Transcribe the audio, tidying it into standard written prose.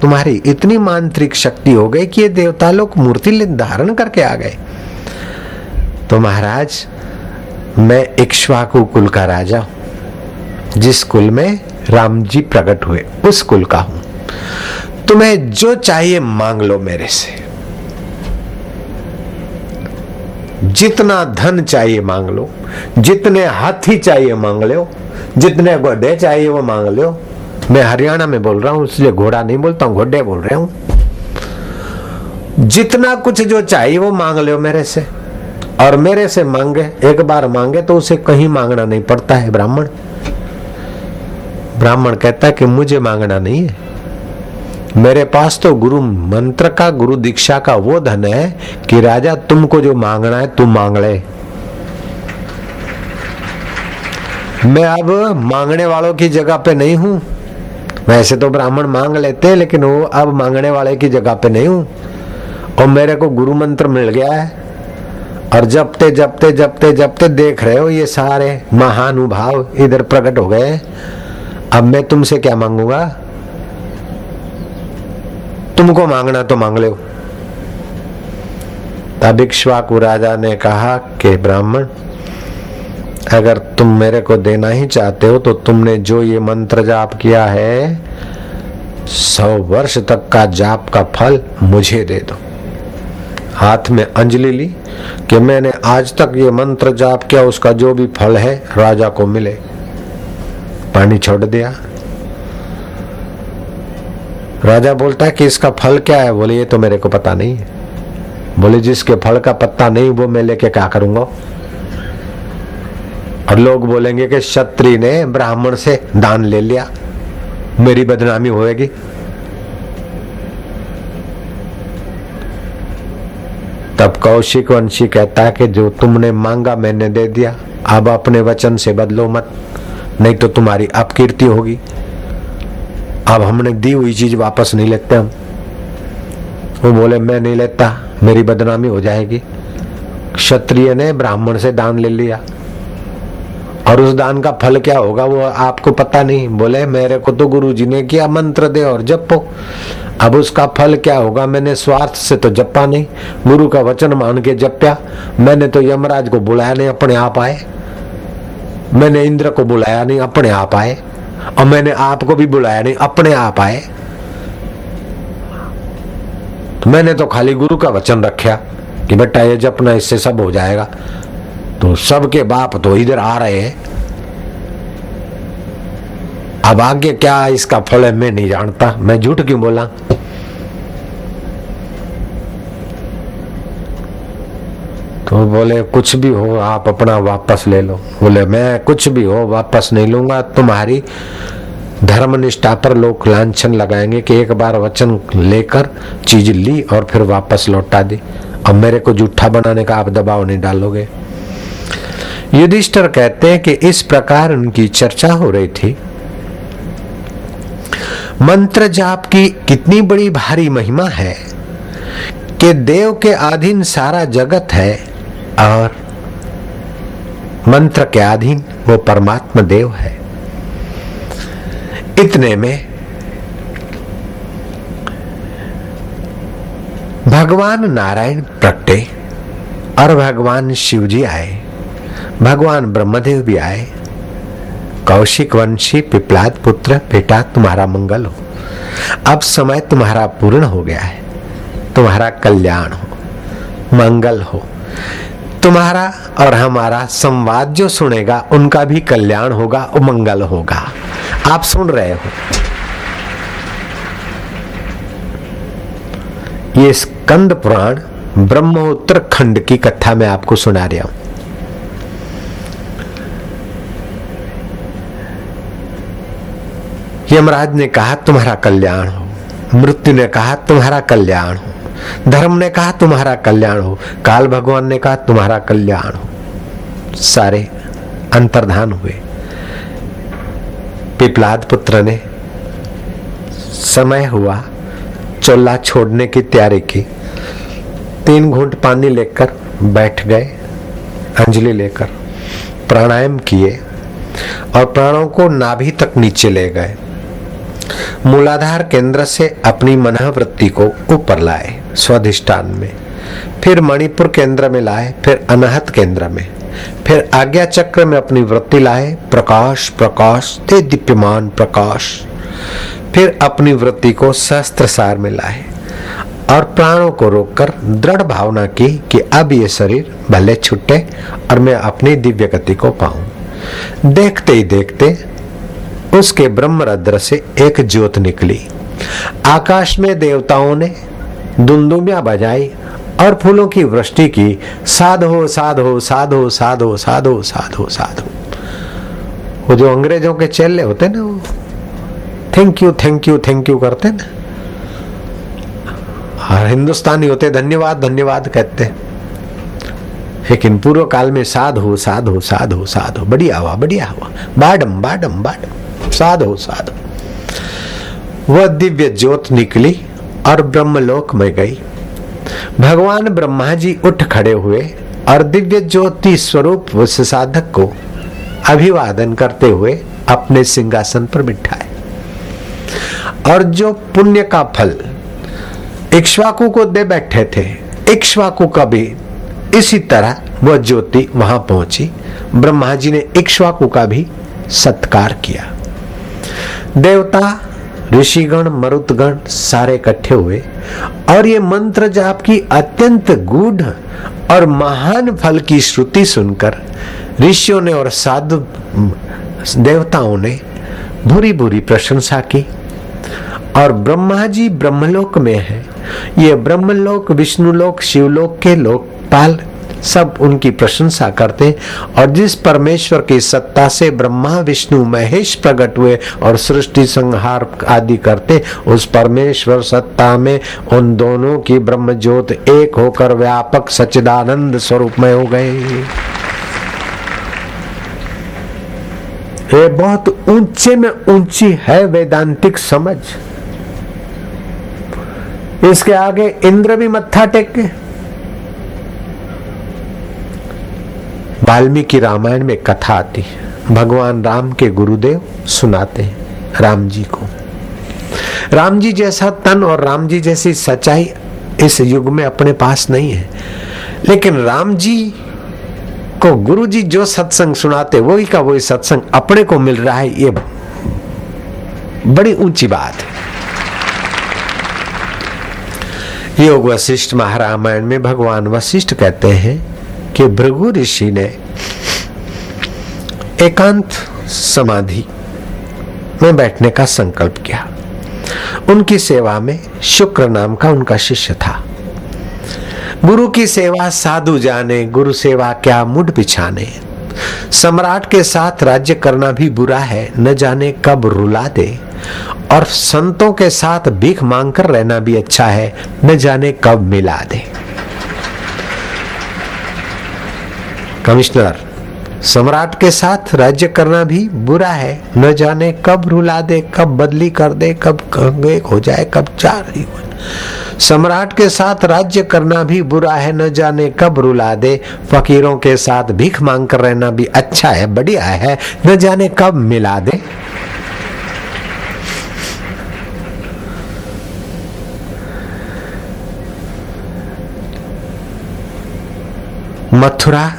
तुम्हारी इतनी मांत्रिक शक्ति हो गई कि ये देवता लोग मूर्ति धारण करके आ गए। तो महाराज, मैं इक्ष्वाकु कुल का राजा हूं, जिस कुल में राम जी प्रकट हुए उस कुल का हूं। तुम्हें जो चाहिए मांग लो मेरे से, जितना धन चाहिए मांग लो, जितने हाथी चाहिए मांग लो, जितने घोड़े चाहिए वो मांग लो। मैं हरियाणा में बोल रहा हूं इसलिए घोड़ा नहीं बोलता हूं, घोड़े बोल रहा हूं। जितना कुछ जो चाहिए वो मांग लो मेरे से, और मेरे से मांगे, एक बार मांगे तो उसे कहीं मांगना नहीं पड़ता है। ब्राह्मण कहता है कि मुझे मांगना नहीं है, मेरे पास तो गुरु मंत्र का, गुरु दीक्षा का वो धन है कि राजा तुमको जो मांगना है तुम मांग ले। मैं अब मांगने वालों की जगह पे नहीं हूं। वैसे तो ब्राह्मण मांग लेते हैं, लेकिन वो अब मांगने वाले की जगह पे नहीं हूं, और मेरे को गुरु मंत्र मिल गया है। और जपते जपते जपते जपते देख रहे हो ये सारे महानुभाव इधर प्रकट हो गए। अब मैं तुमसे क्या मांगूंगा? तुमको मांगना तो मांग लो। तब इक्ष्वाकु राजा ने कहा कि ब्राह्मण, अगर तुम मेरे को देना ही चाहते हो तो तुमने जो ये मंत्र जाप किया है 100 वर्ष तक का जाप का फल मुझे दे दो। हाथ में अंजलि ली कि मैंने आज तक ये मंत्र जाप किया, उसका जो भी फल है राजा को मिले। पानी छोड़ दिया। राजा बोलता है कि इसका फल क्या है? बोले ये तो मेरे को पता नहीं है। बोले जिसके फल का पत्ता नहीं वो मैं लेके क्या करूंगा? और लोग बोलेंगे कि क्षत्रिय ने ब्राह्मण से दान ले लिया, मेरी बदनामी होएगी। तब कौशिक वंशी कहता है कि जो तुमने मांगा मैंने दे दिया, अब अपने वचन से बदलो मत, नहीं तो तुम्हारी अपकीर्ति होगी। अब हमने दी हुई चीज वापस नहीं लेते हम। वो बोले मैं नहीं लेता, मेरी बदनामी हो जाएगी। क्षत्रिय ने ब्राह्मण से दान ले लिया और उस दान का फल क्या होगा वो आपको पता नहीं। बोले मेरे को तो गुरुजी ने किया, मंत्र दे और जपो। अब उसका फल क्या होगा? मैंने स्वार्थ से तो जपा नहीं, गुरु का वचन मान के जप्या। मैंने तो यमराज को बुलाया नहीं, अपने आप आए। मैंने इंद्र को बुलाया नहीं, अपने आप आए। और मैंने आपको भी बुलाया नहीं, अपने आप आए। तो मैंने तो खाली गुरु का वचन रखा कि बेटा ये जपना, इससे सब हो जाएगा। तो सबके बाप तो इधर आ रहे हैं। अब आगे क्या इसका फल है मैं नहीं जानता, मैं झूठ क्यों बोला? तो बोले कुछ भी हो आप अपना वापस ले लो। बोले मैं कुछ भी हो वापस नहीं लूंगा। तुम्हारी धर्मनिष्ठा पर लोग लांछन लगाएंगे कि एक बार वचन लेकर चीज ली और फिर वापस लौटा दी। अब मेरे को झूठा बनाने का आप दबाव नहीं डालोगे। युधिष्ठिर कहते हैं कि इस प्रकार उनकी चर्चा हो रही थी। मंत्र जाप की कितनी बड़ी भारी महिमा है कि देव के अधीन सारा जगत है और मंत्र के अधीन वो परमात्मा देव है। इतने में भगवान नारायण प्रकटे और भगवान शिव जी आए, भगवान ब्रह्मदेव भी आए। कौशिक वंशी पिपलाद पुत्र, बेटा तुम्हारा मंगल हो। अब समय तुम्हारा पूर्ण हो गया है, तुम्हारा कल्याण हो, मंगल हो। तुम्हारा और हमारा संवाद जो सुनेगा उनका भी कल्याण होगा और मंगल होगा। आप सुन रहे हो ये स्कंद पुराण ब्रह्मोत्तर खंड की कथा मैं आपको सुना रहा हूं। यमराज ने कहा तुम्हारा कल्याण हो, मृत्यु ने कहा तुम्हारा कल्याण हो, धर्म ने कहा तुम्हारा कल्याण हो, काल भगवान ने कहा तुम्हारा कल्याण हो। सारे अंतर्धान हुए। पिपलाद पुत्र ने समय हुआ, चोला छोड़ने की तैयारी की। 3 घूंट पानी लेकर बैठ गए, अंजलि लेकर प्राणायाम किए और प्राणों को नाभि तक नीचे ले गए। मूलाधार केंद्र से अपनी मनोवृत्ति को ऊपर लाए स्वाधिष्ठान में, फिर मणिपुर केंद्र में लाए, फिर अनाहत केंद्र में, फिर आज्ञा चक्र में अपनी वृत्ति लाए, प्रकाश प्रकाश ते दीप्यमान प्रकाश, फिर अपनी वृत्ति को सहस्त्रसार में लाए और प्राणों को रोककर दृढ़ भावना की कि अब ये शरीर भले छूटे और मैं अपनी दिव्य गति को पाऊं। देखते ही देखते उसके ब्रह्मरंध्र से एक ज्योत निकली। आकाश में देवताओं ने दुंदुमियां बजाई और फूलों की वृष्टि की। साधो साधो साधो साधो साधो साधो साधो। वो जो अंग्रेजों के चेले होते ना, वो thank you thank you thank you करते ना, और हिंदुस्तानी होते धन्यवाद धन्यवाद कहते। लेकिन पूर्व काल में साधो साधो साधो साधो, बढ़िया हुआ बाडम बाडम बाडम, साधो साधो। वह दिव्य ज्योत निकली और ब्रह्मलोक में गई। भगवान ब्रह्मा जी उठ खड़े हुए और दिव्य ज्योति स्वरूप उस साधक को अभिवादन करते हुए अपने सिंहासन पर बिठाए। और जो पुण्य का फल इक्ष्वाकु को दे बैठे थे, इक्ष्वाकु का भी इसी तरह वह ज्योति वहां पहुंची। ब्रह्मा जी ने इक्ष्वाकु का भी सत्कार किया। देवता ऋषिगण मरुतगण सारे इकट्ठे हुए और ये मंत्र जाप की अत्यंत गूढ़ और महान फल की श्रुति सुनकर ऋषियों ने और साधु देवताओं ने बुरी बुरी प्रशंसा की। और ब्रह्मा जी ब्रह्मलोक में है, ये ब्रह्मलोक विष्णुलोक शिवलोक के लोकपाल सब उनकी प्रशंसा करते। और जिस परमेश्वर की सत्ता से ब्रह्मा विष्णु महेश प्रकट हुए और सृष्टि संहार आदि करते, उस परमेश्वर सत्ता में उन दोनों की ब्रह्म ज्योत एक होकर व्यापक सच्चिदानंद स्वरूप में हो गए। ये बहुत ऊंचे में ऊंची है वेदांतिक समझ। इसके आगे इंद्र भी मत्था टेके। वाल्मीकि रामायण में कथा आती है, भगवान राम के गुरुदेव सुनाते हैं राम जी को। राम जी जैसा तन और राम जी जैसी सच्चाई इस युग में अपने पास नहीं है, लेकिन राम जी को गुरु जी जो सत्संग सुनाते वही का वही सत्संग अपने को मिल रहा है, ये बड़ी ऊंची बात है। योग वशिष्ठ महारामायण में भगवान वशिष्ठ कहते हैं कि भृगु ऋषि ने एकांत समाधि में बैठने का संकल्प किया। उनकी सेवा में शुक्र नाम का उनका शिष्य था। गुरु की सेवा साधु जाने, गुरु सेवा क्या मुड़ पिछाने। सम्राट के साथ राज्य करना भी बुरा है, न जाने कब रुला दे। और संतों के साथ भीख मांगकर रहना भी अच्छा है, न जाने कब मिला दे। कमिश्नर, सम्राट के साथ राज्य करना भी बुरा है, न जाने कब रुला दे, कब बदली कर दे, कब एक हो जाए, कब चार ही हो। सम्राट के साथ राज्य करना भी बुरा है, न जाने कब रुला दे। फकीरों के साथ भीख मांग कर रहना भी अच्छा है, बढ़िया है, न जाने कब मिला दे। मथुरा